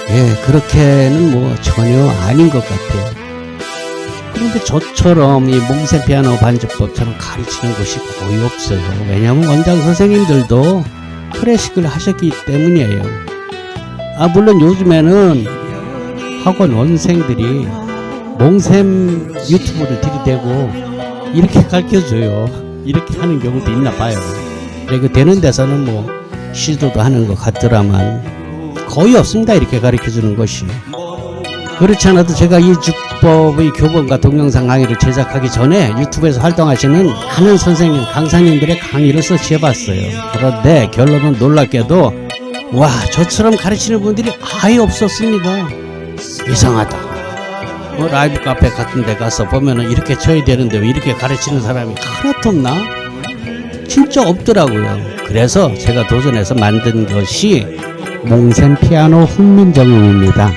예, 그렇게는 전혀 아닌 것 같아요. 그런데 저처럼 이 몽세 피아노 반주법처럼 가르치는 곳이 거의 없어요. 왜냐하면 원장 선생님들도 클래식을 하셨기 때문이에요. 물론 요즘에는 학원 원생들이 몽셈 유튜브를 들이대고 이렇게 가르쳐줘요. 이렇게 하는 경우도 있나 봐요. 그리고 되는 데서는 시도도 하는 것 같더라만 거의 없습니다. 이렇게 가르쳐주는 것이. 그렇지 않아도 제가 이 주법의 교본과 동영상 강의를 제작하기 전에 유튜브에서 활동하시는 많은 선생님, 강사님들의 강의를 서치해봤어요. 그런데 결론은 놀랍게도 저처럼 가르치는 분들이 아예 없었습니다. 이상하다. 라이브 카페 같은 데 가서 보면은 이렇게 쳐야 되는데 왜 이렇게 가르치는 사람이 하나도 없나? 진짜 없더라고요. 그래서 제가 도전해서 만든 것이 몽셈 피아노 훈민정음입니다.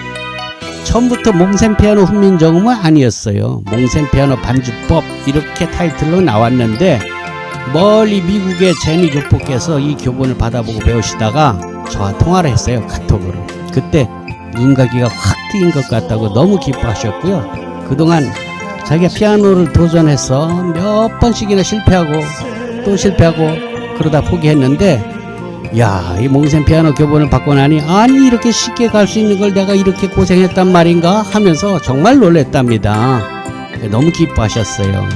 처음부터 몽셈 피아노 훈민정음은 아니었어요. 몽셈 피아노 반주법 이렇게 타이틀로 나왔는데 멀리 미국의 제니 교포께서 이 교본을 받아보고 배우시다가 저와 통화를 했어요. 카톡으로. 그때 눈가기가 확 트인 것 같다고 너무 기뻐하셨고요. 그동안 자기가 피아노를 도전해서 몇 번씩이나 실패하고 또 실패하고 그러다 포기했는데 이 몽셈 피아노 교본을 받고 나니 아니 이렇게 쉽게 갈 수 있는 걸 내가 이렇게 고생했단 말인가 하면서 정말 놀랬답니다. 너무 기뻐하셨어요.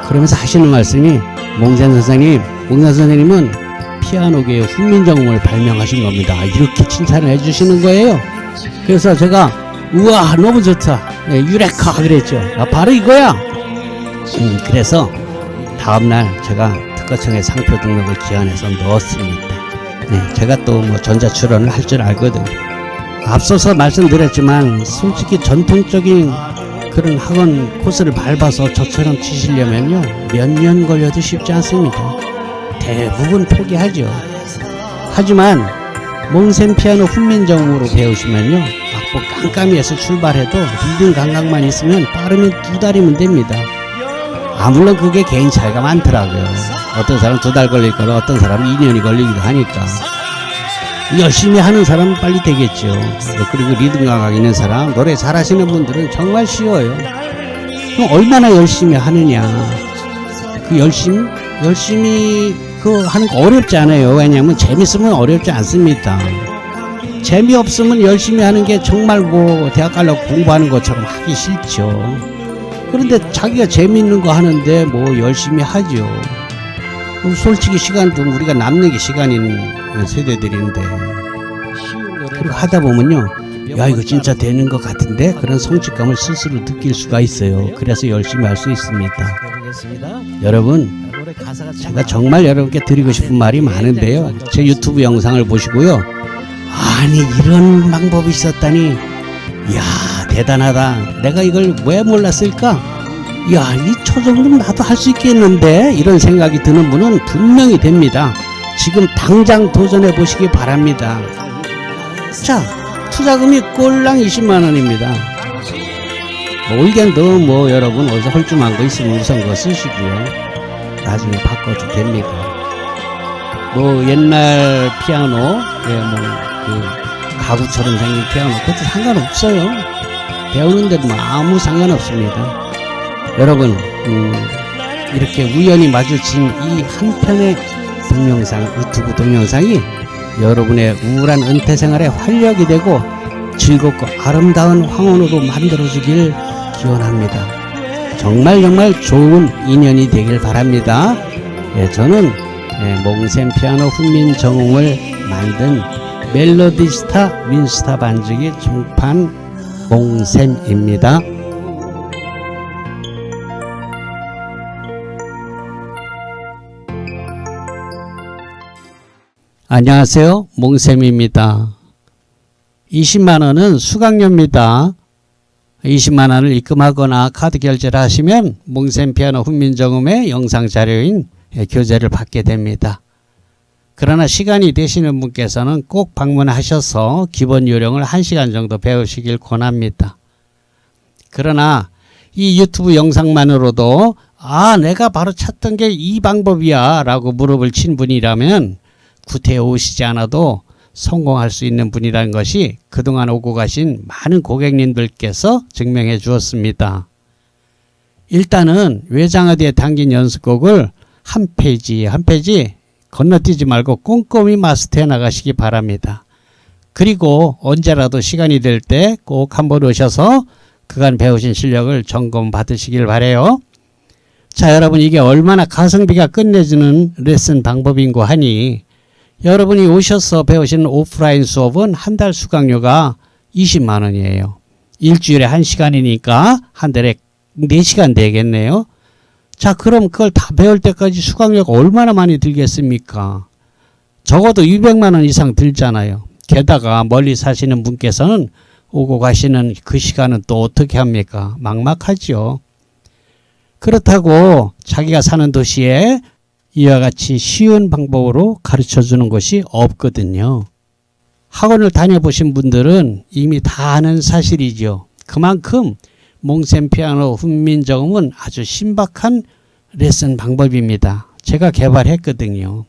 그러면서 하시는 말씀이 몽셈 선생님은 피아노계의 훈민정음을 발명하신 겁니다. 이렇게 칭찬을 해주시는 거예요. 그래서 제가 우와 너무 좋다. 유레카 그랬죠. 바로 이거야. 그래서 다음날 제가 특허청에 상표 등록을 기한해서 넣었습니다. 제가 또 전자출원을 할 줄 알거든요. 앞서서 말씀드렸지만 솔직히 전통적인 그런 학원 코스를 밟아서 저처럼 치시려면요 몇 년 걸려도 쉽지 않습니다. 대부분 포기하죠. 하지만 몽셈 피아노 훈민정음으로 배우시면요 악보 깜깜이에서 출발해도 리듬 감각만 있으면 빠르면 2달이면 됩니다. 물론 그게 개인 차이가 많더라고요. 어떤 사람은 2달 걸릴 거라 어떤 사람은 2년이 걸리기도 하니까 열심히 하는 사람은 빨리 되겠죠. 그리고 리듬 감각 있는 사람, 노래 잘하시는 분들은 정말 쉬워요. 그럼 얼마나 열심히 하느냐. 그 열심히 하는 거 어렵지 않아요. 왜냐하면 재밌으면 어렵지 않습니다. 재미없으면 열심히 하는 게 정말 대학 가려고 공부하는 것처럼 하기 싫죠. 그런데 자기가 재미있는 거 하는데 열심히 하죠. 솔직히 시간도 우리가 남는 게 시간인 세대들인데 그리고 하다 보면요 이거 진짜 되는 것 같은데 그런 성취감을 스스로 느낄 수가 있어요. 그래서 열심히 할 수 있습니다. 여러분 제가 정말 여러분께 드리고 싶은 말이 많은데요 제 유튜브 영상을 보시고요 아니 이런 방법이 있었다니 이야 대단하다. 내가 이걸 왜 몰랐을까? 이 정도면 나도 할 수 있겠는데 이런 생각이 드는 분은 분명히 됩니다. 지금 당장 도전해 보시기 바랍니다. 자, 투자금이 꼴랑 20만원입니다. 올겐도 여러분 어디서 헐쭉한 거 있으면 우선 그거 쓰시고요. 나중에 바꿔도 됩니다. 옛날 피아노 가구처럼 생긴 피아노 그것도 상관없어요. 배우는 데도 아무 상관없습니다. 여러분 이렇게 우연히 마주친 이 한 편의 동영상 유튜브 동영상이 여러분의 우울한 은퇴 생활에 활력이 되고 즐겁고 아름다운 황혼으로 만들어주길 기원합니다. 정말 좋은 인연이 되길 바랍니다. 저는 몽셈 피아노 훈민정음을 만든 멜로디스타 윈스타 반주기 중판 몽샘입니다. 안녕하세요, 몽샘입니다. 20만원은 수강료입니다. 20만원을 입금하거나 카드 결제를 하시면 몽샘 피아노 훈민정음의 영상 자료인 교재를 받게 됩니다. 그러나 시간이 되시는 분께서는 꼭 방문하셔서 기본 요령을 1시간 정도 배우시길 권합니다. 그러나 이 유튜브 영상만으로도 내가 바로 찾던 게 이 방법이야 라고 무릎을 친 분이라면 구태에 오시지 않아도 성공할 수 있는 분이라는 것이 그동안 오고 가신 많은 고객님들께서 증명해 주었습니다. 일단은 외장하드에 담긴 연습곡을 한 페이지 한 페이지 건너뛰지 말고 꼼꼼히 마스터해 나가시기 바랍니다. 그리고 언제라도 시간이 될 때 꼭 한번 오셔서 그간 배우신 실력을 점검 받으시길 바래요. 자, 여러분, 이게 얼마나 가성비가 끝내주는 레슨 방법인고 하니 여러분이 오셔서 배우시는 오프라인 수업은 한 달 수강료가 20만원이에요. 일주일에 1시간이니까 한 달에 4시간 되겠네요. 자, 그럼 그걸 다 배울 때까지 수강료가 얼마나 많이 들겠습니까? 적어도 200만원 이상 들잖아요. 게다가 멀리 사시는 분께서는 오고 가시는 그 시간은 또 어떻게 합니까? 막막하죠. 그렇다고 자기가 사는 도시에 이와 같이 쉬운 방법으로 가르쳐 주는 것이 없거든요. 학원을 다녀보신 분들은 이미 다 아는 사실이죠. 그만큼 몽샘 피아노 훈민정음은 아주 신박한 레슨 방법입니다. 제가 개발했거든요.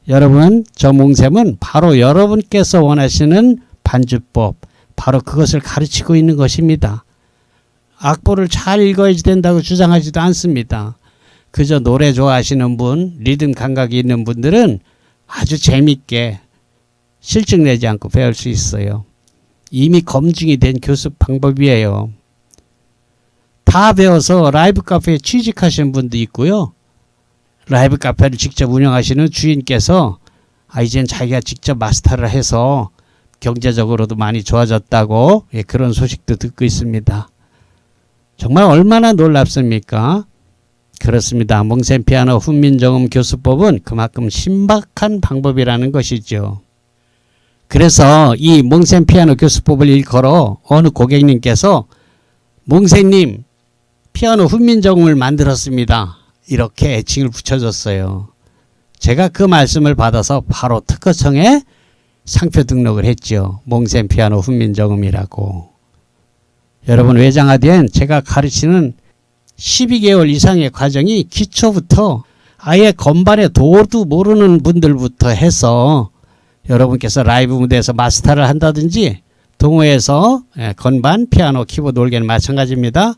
여러분, 저 몽샘은 바로 여러분께서 원하시는 반주법, 바로 그것을 가르치고 있는 것입니다. 악보를 잘 읽어야 된다고 주장하지도 않습니다. 그저 노래 좋아하시는 분, 리듬 감각이 있는 분들은 아주 재밌게 실증 내지 않고 배울 수 있어요. 이미 검증이 된 교습 방법이에요. 다 배워서 라이브 카페에 취직하시는 분도 있고요. 라이브 카페를 직접 운영하시는 주인께서 이젠 자기가 직접 마스터를 해서 경제적으로도 많이 좋아졌다고 그런 소식도 듣고 있습니다. 정말 얼마나 놀랍습니까? 그렇습니다. 몽샘 피아노 훈민정음 교수법은 그만큼 신박한 방법이라는 것이죠. 그래서 이 몽샘 피아노 교수법을 일컬어 어느 고객님께서 몽샘님 피아노 훈민정음을 만들었습니다. 이렇게 애칭을 붙여줬어요. 제가 그 말씀을 받아서 바로 특허청에 상표 등록을 했죠. 몽샘 피아노 훈민정음이라고. 여러분, 외장하드엔 제가 가르치는 12개월 이상의 과정이 기초부터 아예 건반의 도도 모르는 분들부터 해서 여러분께서 라이브 무대에서 마스터를 한다든지 동호회에서 건반, 피아노, 키보드, 올게는 마찬가지입니다.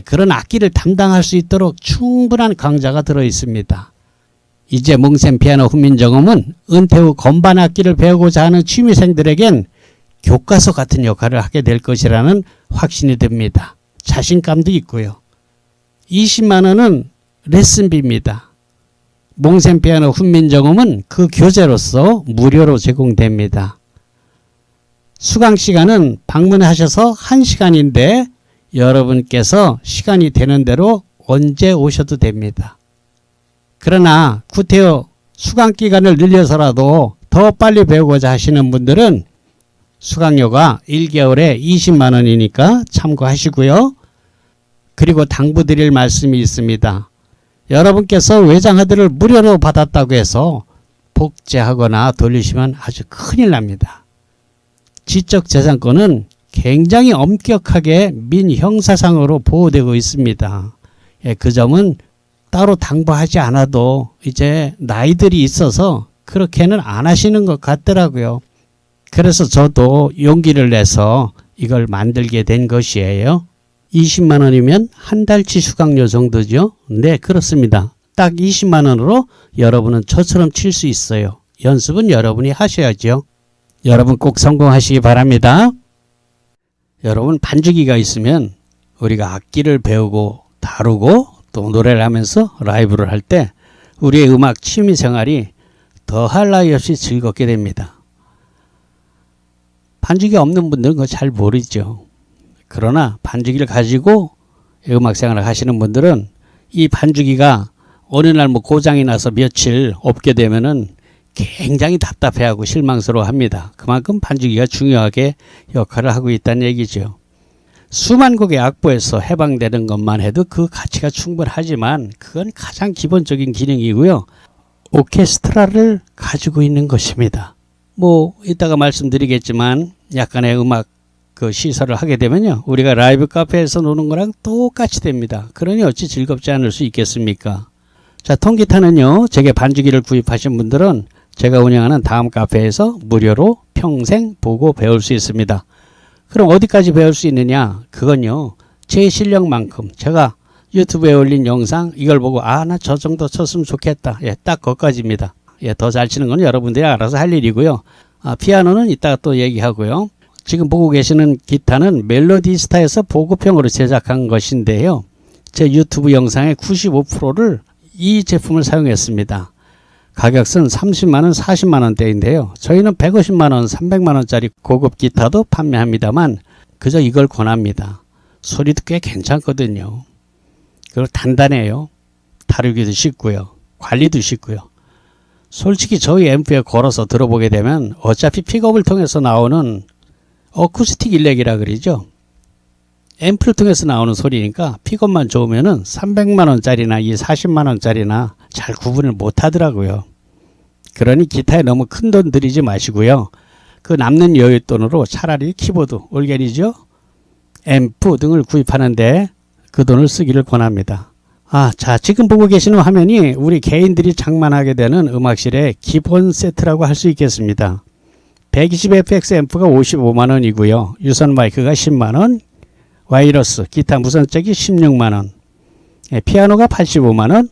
그런 악기를 담당할 수 있도록 충분한 강좌가 들어 있습니다. 이제 몽샘 피아노 훈민정음은 은퇴 후 건반 악기를 배우고자 하는 취미생들에겐 교과서 같은 역할을 하게 될 것이라는 확신이 듭니다. 자신감도 있고요. 20만원은 레슨비입니다. 몽샘 피아노 훈민정음은 그 교재로서 무료로 제공됩니다. 수강시간은 방문하셔서 1시간인데 여러분께서 시간이 되는 대로 언제 오셔도 됩니다. 그러나 구태여 수강기간을 늘려서라도 더 빨리 배우고자 하시는 분들은 수강료가 1개월에 20만원이니까 참고하시고요. 그리고 당부드릴 말씀이 있습니다. 여러분께서 외장하드를 무료로 받았다고 해서 복제하거나 돌리시면 아주 큰일 납니다. 지적재산권은 굉장히 엄격하게 민형사상으로 보호되고 있습니다. 그 점은 따로 당부하지 않아도 이제 나이들이 있어서 그렇게는 안 하시는 것 같더라고요. 그래서 저도 용기를 내서 이걸 만들게 된 것이에요. 20만원이면 한 달치 수강료 정도죠. 네, 그렇습니다. 딱 20만원으로 여러분은 저처럼 칠 수 있어요. 연습은 여러분이 하셔야죠. 여러분 꼭 성공하시기 바랍니다. 여러분, 반주기가 있으면 우리가 악기를 배우고 다루고 또 노래를 하면서 라이브를 할 때 우리의 음악 취미 생활이 더할 나위 없이 즐겁게 됩니다. 반주기 없는 분들은 그거 잘 모르죠. 그러나 반주기를 가지고 음악 생활을 하시는 분들은 이 반주기가 어느 날 뭐 고장이 나서 며칠 없게 되면은 굉장히 답답해하고 실망스러워합니다. 그만큼 반주기가 중요하게 역할을 하고 있다는 얘기죠. 수만 곡의 악보에서 해방되는 것만 해도 그 가치가 충분하지만 그건 가장 기본적인 기능이고요. 오케스트라를 가지고 있는 것입니다. 뭐 이따가 말씀드리겠지만 약간의 음악 그 시설을 하게 되면요, 우리가 라이브 카페에서 노는 거랑 똑같이 됩니다. 그러니 어찌 즐겁지 않을 수 있겠습니까? 자, 통기타는요, 제게 반주기를 구입하신 분들은 제가 운영하는 다음 카페에서 무료로 평생 보고 배울 수 있습니다. 그럼 어디까지 배울 수 있느냐? 그건요, 제 실력만큼 제가 유튜브에 올린 영상 이걸 보고 나 저 정도 쳤으면 좋겠다. 예, 딱 거기까지입니다. 예, 더 잘 치는 건 여러분들이 알아서 할 일이고요. 피아노는 이따가 또 얘기하고요. 지금 보고 계시는 기타는 멜로디스타에서 보급형으로 제작한 것인데요. 제 유튜브 영상의 95%를 이 제품을 사용했습니다. 가격은 30만원, 40만원대인데요. 저희는 150만원, 300만원짜리 고급 기타도 판매합니다만 그저 이걸 권합니다. 소리도 꽤 괜찮거든요. 그리고 단단해요. 다루기도 쉽고요. 관리도 쉽고요. 솔직히 저희 앰프에 걸어서 들어보게 되면 어차피 픽업을 통해서 나오는 어쿠스틱 일렉이라 그러죠. 앰프를 통해서 나오는 소리니까 픽업만 좋으면은 300만원짜리나 이 40만원짜리나 잘 구분을 못 하더라고요. 그러니 기타에 너무 큰 돈 들이지 마시고요. 그 남는 여윳돈으로 차라리 키보드, 올게리죠, 앰프 등을 구입하는데 그 돈을 쓰기를 권합니다. 자, 지금 보고 계시는 화면이 우리 개인들이 장만하게 되는 음악실의 기본 세트라고 할 수 있겠습니다. 120fx 앰프가 55만원이고요. 유선 마이크가 10만원, 와이러스, 기타 무선잭이 16만원, 피아노가 85만원,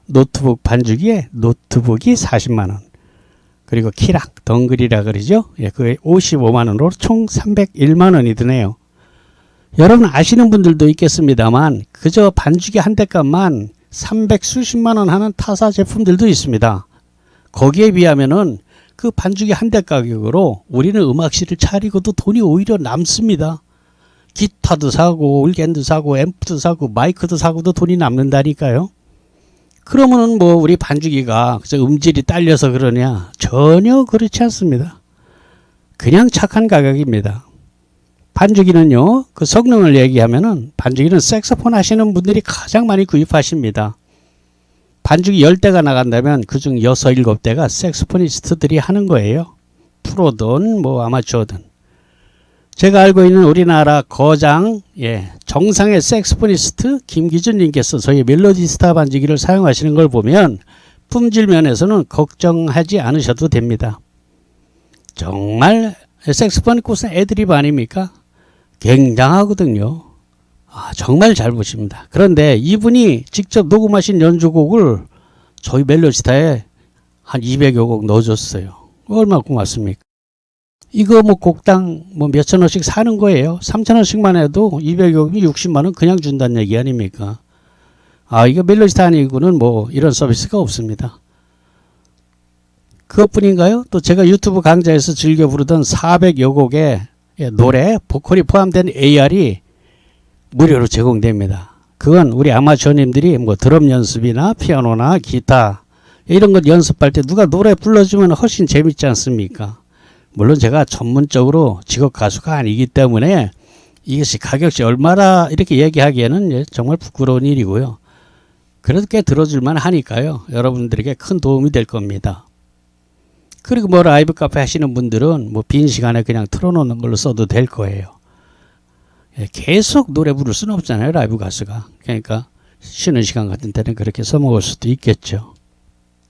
노트북 반주기에 노트북이 40만원, 그리고 키락, 덩글이라 그러죠. 그게 55만원으로 총 301만원이 드네요. 여러분 아시는 분들도 있겠습니다만 그저 반주기 한 대 값만 300 수십만원 하는 타사 제품들도 있습니다. 거기에 비하면은 그 반주기 한 대 가격으로 우리는 음악실을 차리고도 돈이 오히려 남습니다. 기타도 사고 올겐도 사고 앰프도 사고 마이크도 사고도 돈이 남는다니까요. 그러면은 뭐 우리 반주기가 그저 음질이 딸려서 그러냐? 전혀 그렇지 않습니다. 그냥 착한 가격입니다. 반주기는요, 그 성능을 얘기하면은 반주기는 색소폰 하시는 분들이 가장 많이 구입하십니다. 반주기 10대가 나간다면 그중 6, 7대가 색소포니스트들이 하는 거예요. 프로든 뭐 아마추어든. 제가 알고 있는 우리나라 거장, 정상의 색소포니스트 김기준 님께서 저희 멜로디스타 반주기를 사용하시는 걸 보면 품질 면에서는 걱정하지 않으셔도 됩니다. 정말 색소폰 꽃은 애드립 아닙니까? 굉장하거든요. 정말 잘 보십니다. 그런데 이분이 직접 녹음하신 연주곡을 저희 멜로디스타에 한 200여 곡 넣어줬어요. 얼마나 고맙습니까? 이거 뭐 곡당 뭐 몇천 원씩 사는 거예요. 3천 원씩만 해도 200여 곡이 60만 원 그냥 준다는 얘기 아닙니까? 이거 멜로디스타 아니고는 뭐 이런 서비스가 없습니다. 그것뿐인가요? 또 제가 유튜브 강좌에서 즐겨 부르던 400여 곡의 노래, 보컬이 포함된 AR이 무료로 제공됩니다. 그건 우리 아마추어님들이 뭐 드럼 연습이나 피아노나 기타 이런 것 연습할 때 누가 노래 불러주면 훨씬 재밌지 않습니까? 물론 제가 전문적으로 직업 가수가 아니기 때문에 이것이 가격이 얼마나 이렇게 얘기하기에는 정말 부끄러운 일이고요. 그래도 꽤 들어줄만 하니까요. 여러분들에게 큰 도움이 될 겁니다. 그리고 뭐 라이브 카페 하시는 분들은 뭐 빈 시간에 그냥 틀어놓는 걸로 써도 될 거예요. 계속 노래 부를 수는 없잖아요, 라이브 가수가. 그러니까 쉬는 시간 같은 때는 그렇게 써먹을 수도 있겠죠.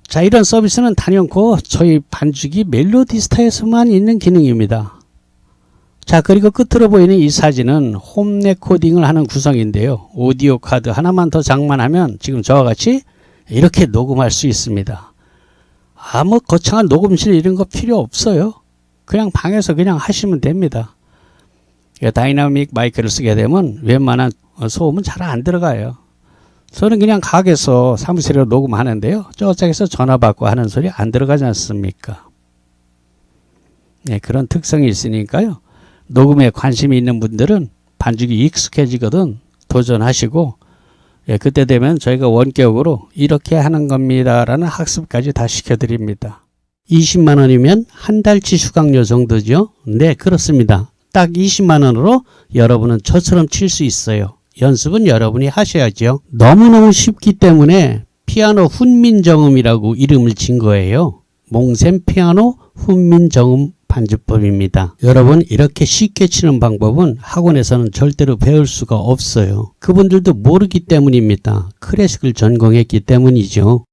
자, 이런 서비스는 단연코 저희 반주기 멜로디스타에서만 있는 기능입니다. 자, 그리고 끝으로 보이는 이 사진은 홈 레코딩을 하는 구성인데요. 오디오 카드 하나만 더 장만하면 지금 저와 같이 이렇게 녹음할 수 있습니다. 뭐 거창한 녹음실 이런 거 필요 없어요. 그냥 방에서 그냥 하시면 됩니다. 다이나믹 마이크를 쓰게 되면 웬만한 소음은 잘 안 들어가요. 저는 그냥 가게에서 사무실에 녹음하는데요. 저쪽에서 전화 받고 하는 소리 안 들어가지 않습니까? 그런 특성이 있으니까요. 녹음에 관심이 있는 분들은 반주기 익숙해지거든 도전하시고, 예, 그때 되면 저희가 원격으로 이렇게 하는 겁니다라는 학습까지 다 시켜드립니다. 20만 원이면 한 달치 수강료 정도죠? 네, 그렇습니다. 딱 20만 원으로 여러분은 저처럼 칠 수 있어요. 연습은 여러분이 하셔야죠. 너무너무 쉽기 때문에 피아노 훈민정음이라고 이름을 진 거예요. 몽셈 피아노 훈민정음 반주법입니다. 여러분, 이렇게 쉽게 치는 방법은 학원에서는 절대로 배울 수가 없어요. 그분들도 모르기 때문입니다. 클래식을 전공했기 때문이죠.